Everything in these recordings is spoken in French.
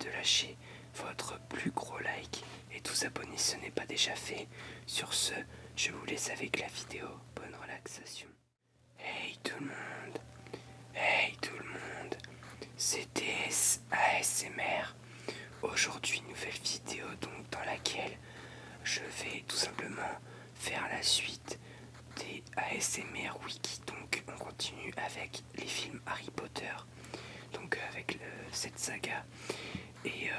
de lâcher votre plus gros like et de vous abonner si ce n'est pas déjà fait. Sur ce, je vous laisse avec la vidéo. Bonne relaxation. Hey tout le monde, hey tout le monde, c'était ASMR. Aujourd'hui, nouvelle vidéo donc dans laquelle je vais tout simplement faire la suite des ASMR Wiki. Donc on continue avec les films Harry Potter, donc avec cette saga. Et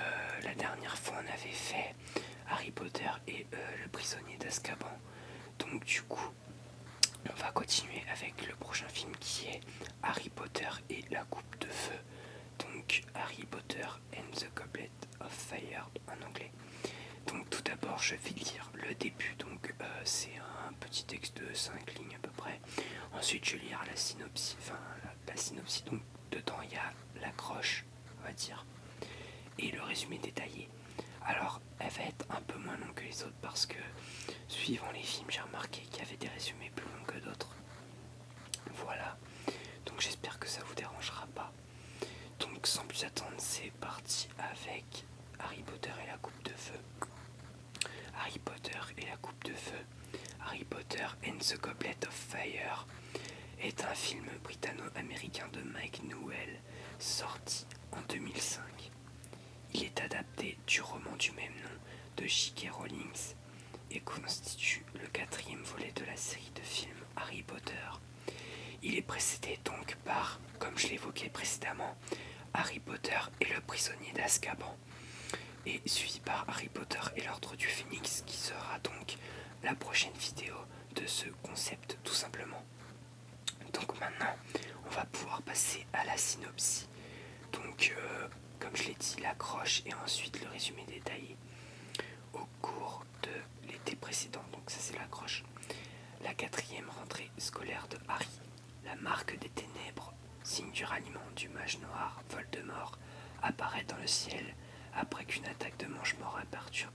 la dernière fois on avait fait Harry Potter et le prisonnier d'Azkaban. Donc du coup on va continuer avec le prochain film qui est Harry Potter et la coupe de feu. Donc Harry Potter and the Goblet of Fire en anglais. Donc tout d'abord je vais lire le début, donc c'est un petit texte de 5 lignes à peu près. Ensuite je vais lire la synopsis, la synopsis, donc dedans il y a l'accroche on va dire, et le résumé détaillé. Alors elle va être un peu moins longue que les autres parce que suivant les films j'ai remarqué qu'il y avait des résumés plus longs que d'autres. Voilà, donc j'espère que ça vous dérangera pas. Donc sans plus attendre, c'est parti avec Harry Potter et la coupe de feu. Harry Potter et la coupe de feu, Harry Potter and the Goblet of Fire, est un film britanno-américain de Mike Newell, sorti en 2005. Il est adapté du roman du même nom de J.K. Rowling et constitue le 4e volet de la série de films Harry Potter. Il est précédé donc par, comme je l'évoquais précédemment, Harry Potter et le prisonnier d'Azkaban, et suivi par Harry Potter et l'ordre du Phénix, qui sera donc la prochaine vidéo de ce concept tout simplement. Donc maintenant on va pouvoir passer à la synopsis. Donc comme je l'ai dit, l'accroche et ensuite le résumé détaillé. Au cours de l'été précédent, donc ça c'est l'accroche, la 4e rentrée scolaire de Harry, la marque des ténèbres, signe du ralliement du mage noir Voldemort, apparaît dans le ciel après qu'une attaque de mange-mort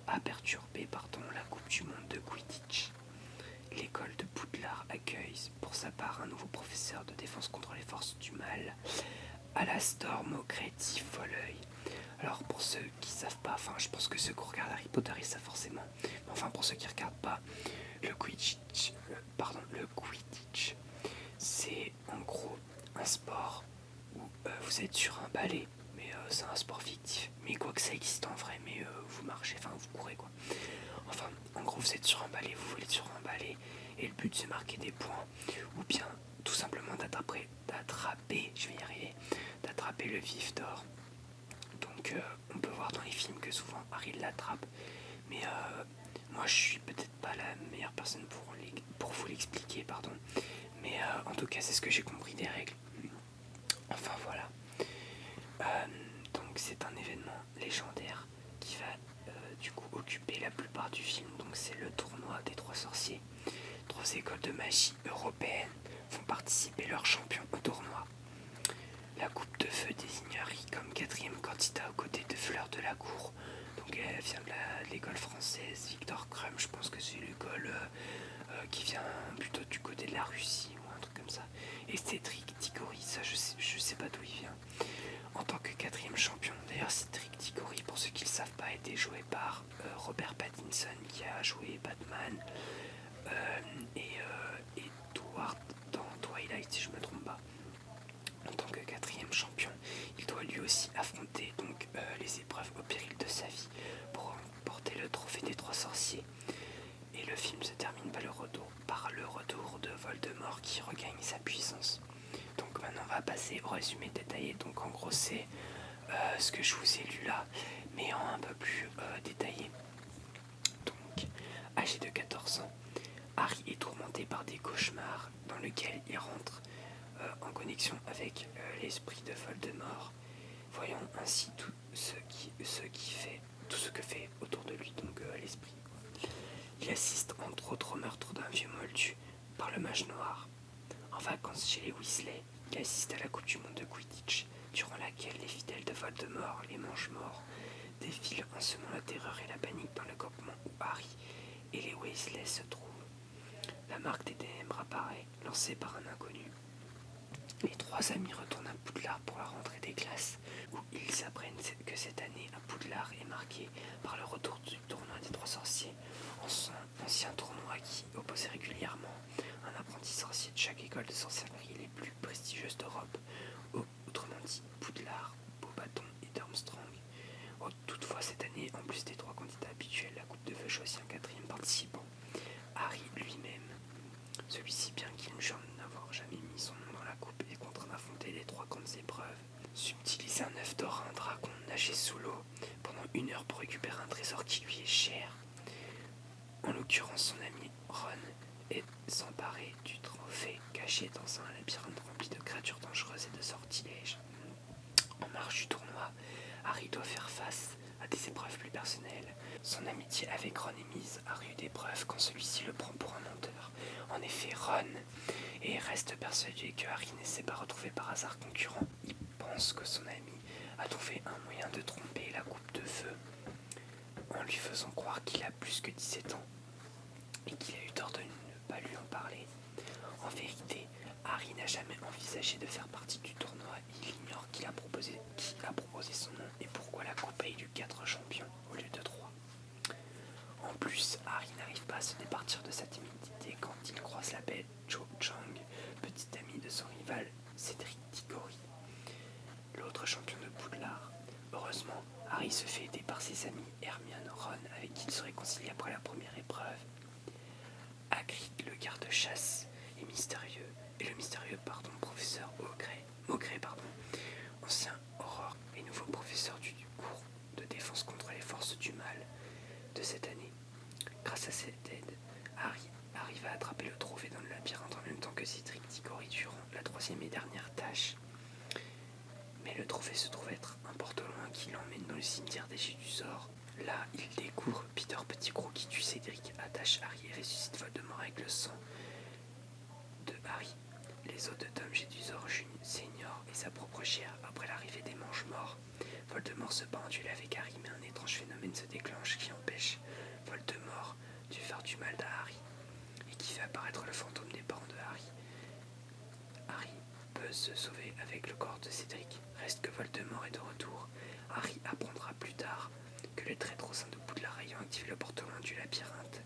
a perturbé la Coupe du Monde de Quidditch. L'école de Poudlard accueille pour sa part un nouveau professeur de défense contre les forces du mal, Alastor Maugrey Folleuil. Alors pour ceux qui savent pas, je pense que ceux qui regardent Harry Potter ils savent forcément, mais pour ceux qui regardent pas, le Quidditch, c'est en gros un sport où vous êtes sur un balai, mais c'est un sport fictif, mais quoi que ça existe en vrai, mais vous marchez, vous courez quoi. En gros vous êtes sur un balai, vous volez sur un balai, et le but c'est marquer des points, ou bien tout simplement d'attraper, je vais y arriver, d'attraper le vif d'or. Donc on peut voir dans les films que souvent Harry l'attrape, mais moi je suis peut-être pas la meilleure personne pour vous l'expliquer, pardon. Mais en tout cas c'est ce que j'ai compris des règles. Enfin voilà. Donc c'est un événement légendaire qui va du coup occuper la plupart du film. Donc c'est le tournoi des 3 sorciers. 3 écoles de magie européennes font participer leurs champions au tournoi. La coupe de feu désigne Harry comme 4e candidat aux côtés de Fleur de la Cour. Donc elle vient de l'école française Victor Krum, je pense que c'est l'école qui vient plutôt du côté de la Russie ou un truc comme ça. Et Cédric Diggory, ça je sais pas d'où il vient. En tant que 4e champion, d'ailleurs Cédric Diggory, pour ceux qui ne le savent pas, a été joué par Robert Pattinson qui a joué Batman et Edward dans Twilight si je me trompe pas. En tant que 4e champion, il doit lui aussi affronter donc les épreuves au péril de sa vie pour remporter le trophée des 3 sorciers. Et le film se termine par le retour de Voldemort qui regagne sa puissance. Donc maintenant on va passer au résumé détaillé. Donc en gros c'est ce que je vous ai lu là, mais en un peu plus détaillé. Donc âgé de 14 ans, Harry est tourmenté par des cauchemars dans lesquels il rentre en connexion avec l'esprit de Voldemort, voyant ainsi tout ce que fait autour de lui, donc l'esprit. Il assiste entre autres au meurtre d'un vieux moldu par le mage noir. En vacances chez les Weasley, il assiste à la Coupe du Monde de Quidditch, durant laquelle les fidèles de Voldemort, les Mange-Morts, défilent en semant la terreur et la panique dans le campement où Harry et les Weasley se trouvent. La marque des ténèbres apparaît, lancée par un inconnu. Les trois amis retournent à Poudlard pour la rentrée des classes, où ils apprennent que cette année à Poudlard est marquée par le retour du tournoi des trois sorciers, ancien tournoi qui opposait régulièrement un apprenti sorcier de chaque école de sorcellerie les plus prestigieuses d'Europe, autrement dit Poudlard, Beaubaton et Durmstrang. Toutefois, cette année, en plus des trois candidats habituels, la Coupe de Feu choisit un quatrième participant, Harry lui-même. Celui-ci, bien qu'il ne jure n'avoir jamais mis son nom dans la coupe, est contraint d'affronter les trois grandes épreuves. Subtiliser un œuf d'or à un dragon, nager sous l'eau pendant 1 heure pour récupérer un trésor qui lui est cher. En l'occurrence, son ami Ron est s'emparer du trophée caché dans un labyrinthe rempli de créatures dangereuses et de sortilèges. En marge du tournoi, Harry doit faire face à des épreuves plus personnelles. Son amitié avec Ron est mise à rude épreuve quand celui-ci le prend pour un menteur. En effet, Ron reste persuadé que Harry ne s'est pas retrouvé par hasard concurrent. Il pense que son ami a trouvé un moyen de tromper la Coupe de Feu en lui faisant croire qu'il a plus que 17 ans et qu'il a eu tort de ne pas lui en parler. En vérité, Harry n'a jamais envisagé de faire partie du tournoi. Il ignore qui a proposé son nom et pourquoi la coupe a élu 4 champions au lieu de 3. En plus, Harry n'arrive pas à se départir de sa timidité quand il croise la belle Cho Chang, petite amie de son rival Cédric Diggory, l'autre champion de Poudlard. Heureusement, Harry se fait aider par ses amis Hermione, Ron, avec qui il se réconcilie après la première épreuve. Hagrid, le garde-chasse, est mystérieux, et le mystérieux professeur Maugrey, ancien Aurore et nouveau professeur du cours de défense contre les forces du mal de cette année. Grâce à cette aide, Harry arrive à attraper le trophée dans le labyrinthe en même temps que Cédric Diggory durant la troisième et dernière tâche. Mais le trophée se trouve être un porte-loin qui l'emmène dans le cimetière des Gédusors. Là, il découvre Peter Pettigrew qui tue Cédric, attache Harry et ressuscite Voldemort avec le sang de Harry. Les os de Tom Jedusor Senior et sa propre chair après l'arrivée des Mange-Morts. Voldemort se bat en duel avec Harry, mais un étrange phénomène se déclenche qui empêche Voldemort de faire du mal à Harry et qui fait apparaître le fantôme des parents de Harry. Harry peut se sauver avec le corps de Cédric. Reste que Voldemort est de retour. Harry apprendra plus tard que les traîtres au sein de Poudlard ayant activé le porte-loin du labyrinthe,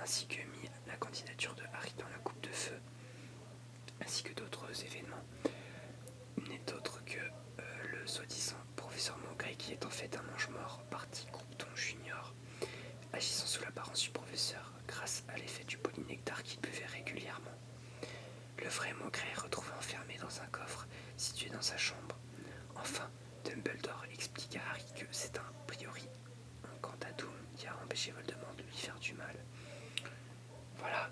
ainsi que mis la candidature de Harry dans la Coupe de Feu, ainsi que d'autres événements, n'est autre que le soi-disant professeur Maugrey qui est en fait un mange-mort parti Groupton Junior, agissant sous l'apparence du professeur grâce à l'effet du polynectar qu'il buvait régulièrement. Le vrai Maugrey est retrouvé enfermé dans un coffre situé dans sa chambre. Enfin, Dumbledore explique à Harry que c'est a priori un Cantadoum qui a empêché Voldemort de lui faire du mal. Voilà,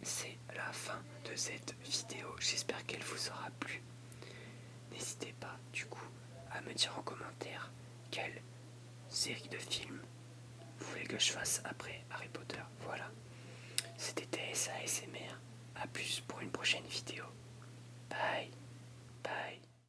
c'est la fin de cette vidéo. J'espère qu'elle vous aura plu. N'hésitez pas, du coup, à me dire en commentaire quelle série de films vous voulez que je fasse après Harry Potter. Voilà, c'était TSA ASMR. A plus pour une prochaine vidéo. Bye.